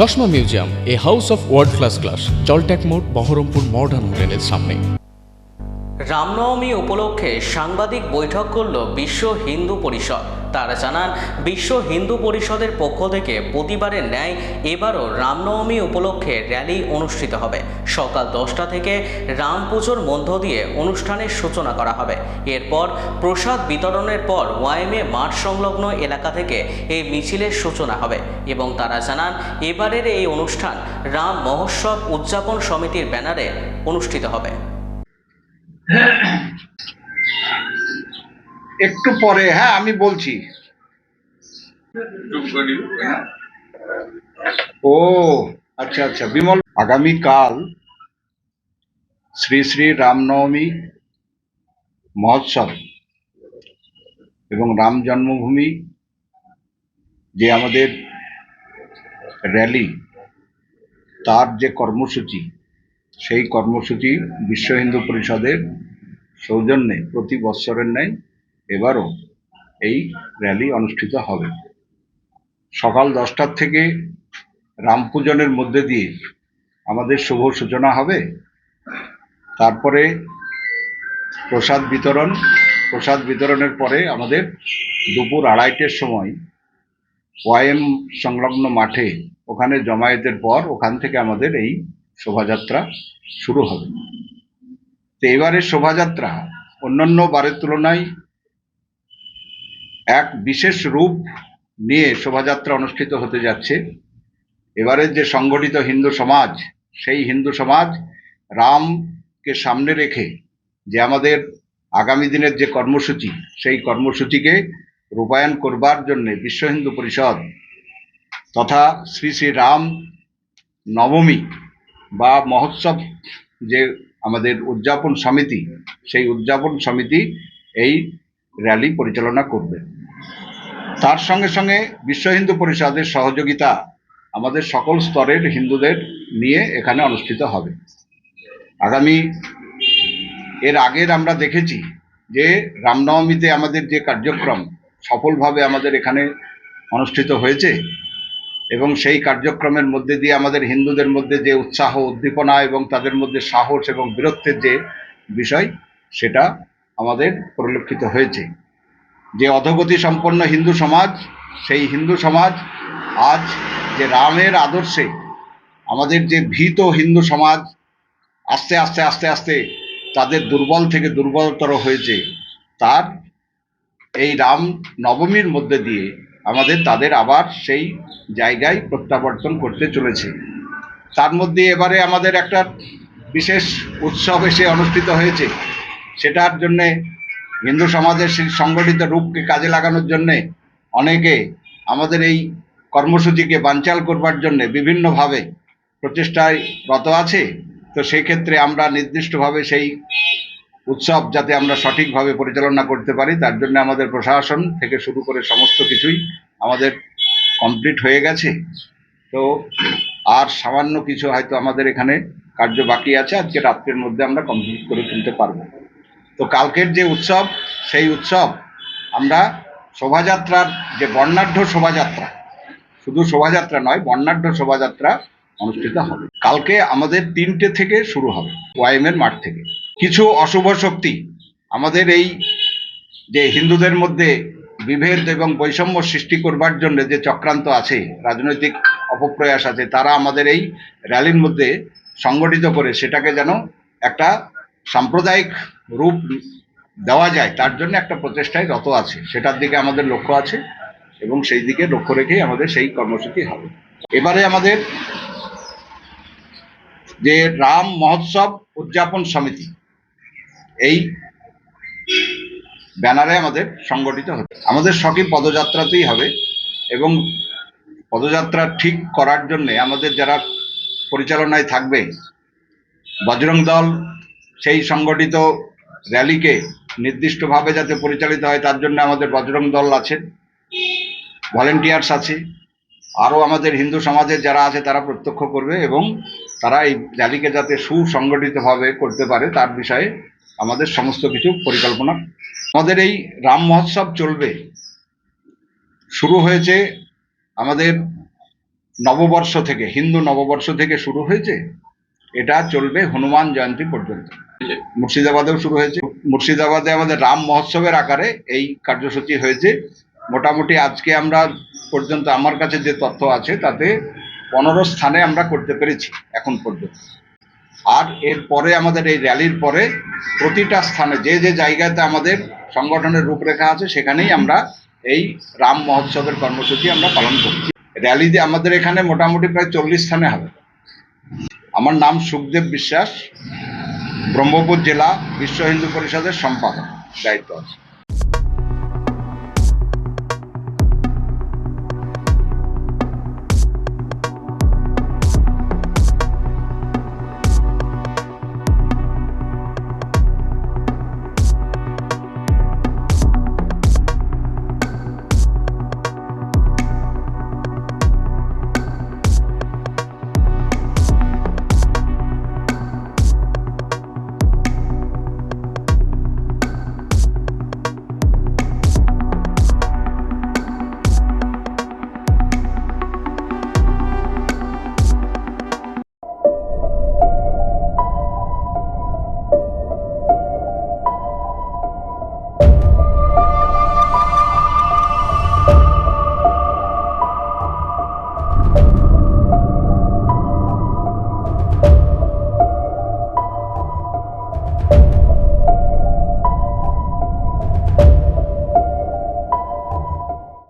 চশমা museum, a house of world class, জলট্যাক মোড়, বহরমপুর মডার্ন হোটেলের সামনে। রামনবমী উপলক্ষে সাংবাদিক বৈঠক করল বিশ্ব হিন্দু পরিষদ। তারা জানান, বিশ্ব হিন্দু পরিষদের পক্ষ থেকে প্রতিবারের ন্যায় এবারও রামনবমী উপলক্ষে র্যালি অনুষ্ঠিত হবে। সকাল 10টা থেকে রাম পুজোর মধ্য দিয়ে অনুষ্ঠানের সূচনা করা হবে। এরপর প্রসাদ বিতরণের পর ওয়াইএমএ মাঠ সংলগ্ন এলাকা থেকে এই মিছিলের সূচনা হবে এবং তারা জানান, এবারের এই অনুষ্ঠান রাম মহোৎসব উদযাপন সমিতির ব্যানারে অনুষ্ঠিত হবে। একটু পরে আমি বলছি। ও আচ্ছা আচ্ছা বিমল, আগামীকাল শ্রী শ্রী রামনবমী মহোৎসব এবং রাম জন্মভূমি যে আমাদের র্যালি, তার যে কর্মসূচি, সেই কর্মসূচি বিশ্ব হিন্দু পরিষদের সৌজন্যে প্রতি বৎসরের ন্যায় এবারও এই র্যালি অনুষ্ঠিত হবে। সকাল 10টার থেকে রাম পূজনের মধ্যে দিয়ে আমাদের শুভ সূচনা হবে। তারপরে প্রসাদ বিতরণের পরে আমাদের দুপুর 2:30টার সময় ওয়াইএম সংলগ্ন মাঠে ওখানে জমায়েতের পর ওখান থেকে আমাদের এই শোভাযাত্রা শুরু হবে। তো এবারের শোভাযাত্রা অন্যান্য বারের তুলনায় এক বিশেষ রূপ নিয়ে শোভাযাত্রা অনুষ্ঠিত হতে যাচ্ছে। এবারের যে সংগঠিত হিন্দু সমাজ, সেই হিন্দু সমাজ রামকে সামনে রেখে যে আমাদের আগামী দিনের যে কর্মসূচি, সেই কর্মসূচিকে রূপায়ণ করবার জন্যে বিশ্ব হিন্দু পরিষদ তথা শ্রী শ্রী রাম নবমী বা মহোৎসব যে আমাদের উদযাপন সমিতি, সেই উদযাপন সমিতি এই র্যালি পরিচালনা করবে। তার সঙ্গে সঙ্গে বিশ্ব হিন্দু পরিষদের সহযোগিতা আমাদের সকল স্তরের হিন্দুদের নিয়ে এখানে অনুষ্ঠিত হবে। এর আগের আমরা দেখেছি যে রামনবমীতে আমাদের যে কার্যক্রম সফলভাবে আমাদের এখানে অনুষ্ঠিত হয়েছে এবং সেই কার্যক্রমের মধ্যে দিয়ে আমাদের হিন্দুদের মধ্যে যে উৎসাহ, উদ্দীপনা এবং তাদের মধ্যে সাহস এবং বীরত্বের যে বিষয়, সেটা আমাদের পরিলক্ষিত হয়েছে। যে অধোগতি সম্পন্ন হিন্দু সমাজ, সেই হিন্দু সমাজ আজ যে রামের আদর্শে আমাদের যে ভীত হিন্দু সমাজ আস্তে আস্তে আস্তে আস্তে তাদের দুর্বল থেকে দুর্বলতর হয়েছে, তার এই রাম নবমীর মধ্যে দিয়ে আমাদের তাদের আবার সেই জায়গায় প্রত্যাবর্তন করতে চলেছে। তার মধ্যে এবারে আমাদের একটা বিশেষ উৎসব এসে অনুষ্ঠিত হয়েছে। সেটার জন্যে হিন্দু সমাজের সেই সংগঠিত রূপকে কাজে লাগানোর জন্যে অনেকে আমাদের এই কর্মসূচিকে বানচাল করবার জন্যে বিভিন্নভাবে প্রচেষ্টায় রত আছে। তো সেই ক্ষেত্রে আমরা নির্দিষ্টভাবে সেই উৎসব যাতে আমরা সঠিকভাবে পরিচালনা করতে পারি, তার জন্য আমাদের প্রশাসন থেকে শুরু করে সমস্ত কিছুই আমাদের কমপ্লিট হয়ে গেছে। তো আর সামান্য কিছু হয়তো আমাদের এখানে কার্য বাকি আছে, আজকে রাত্রের মধ্যে আমরা কমপ্লিট করে তুলতে পারবো। তো কালকের যে উৎসব, সেই উৎসব আমরা শোভাযাত্রার যে বর্ণাঢ্য শোভাযাত্রা, শুধু শোভাযাত্রা নয়, বর্ণাঢ্য শোভাযাত্রা অনুষ্ঠিত হবে। কালকে আমাদের 3টে থেকে শুরু হবে ওয়াইএমের মাঠ থেকে। কিছু অশুভ শক্তি আমাদের এই যে হিন্দুদের মধ্যে বিভেদ এবং বৈষম্য সৃষ্টি করবার জন্য যে চক্রান্ত আছে, রাজনৈতিক অপপ্রয়াস আছে, তারা আমাদের এই র্যালির মধ্যে সংগঠিত করে সেটাকে যেন একটা সাম্প্রদায়িক রূপ দেওয়া যায়, তার জন্য একটা প্রচেষ্টায় রত আছে। সেটার দিকে আমাদের লক্ষ্য আছে এবং সেই দিকে লক্ষ্য রেখেই আমাদের সেই কর্মসূচি হবে। এবারে আমাদের যে রাম মহোৎসব উদযাপন সমিতি, এই ব্যানারে আমাদের সংগঠিত হবে। আমাদের সঠিক পদযাত্রাতেই হবে এবং পদযাত্রা ঠিক করার জন্যে আমাদের যারা পরিচালনায় থাকবে, বজরং দল সেই সংগঠিত র্যালিকে নির্দিষ্টভাবে যাতে পরিচালিত হয় তার জন্য আমাদের বজরং দল আছে, ভলেন্টিয়ার্স আছে, আরও আমাদের হিন্দু সমাজের যারা আছে তারা প্রত্যক্ষ করবে এবং তারা এই র্যালিকে যাতে সুসংগঠিতভাবে করতে পারে তার বিষয়ে আমাদের সমস্ত কিছু পরিকল্পনা। আমাদের এই রাম মহোৎসব চলবে, শুরু হয়েছে আমাদের নববর্ষ থেকে, হিন্দু নববর্ষ থেকে শুরু হয়েছে। এটা চলবে হনুমান জয়ন্তী পর্যন্ত। মুর্শিদাবাদেও শুরু হয়েছে। মুর্শিদাবাদে আমাদের রাম মহোৎসবের আকারে এই কার্যসূচি হয়েছে। মোটামুটি আজকে আমরা পর্যন্ত আমার কাছে যে তথ্য আছে তাতে 15 স্থানে আমরা করতে পেরেছি এখন পর্যন্ত। আর এর পরে আমাদের এই র্যালির পরে প্রতিটা স্থানে যে যে জায়গাতে আমাদের সংগঠনের রূপরেখা আছে সেখানেই আমরা এই রাম মহোৎসবের কর্মসূচি আমরা পালন করছি। র্যালিতে আমাদের এখানে মোটামুটি প্রায় 40 স্থানে হবে। আমার নাম সুখদেব বিশ্বাস, ব্রহ্মপুর জেলা বিশ্ব হিন্দু পরিষদের সম্পাদক দায়িত্ব আছে।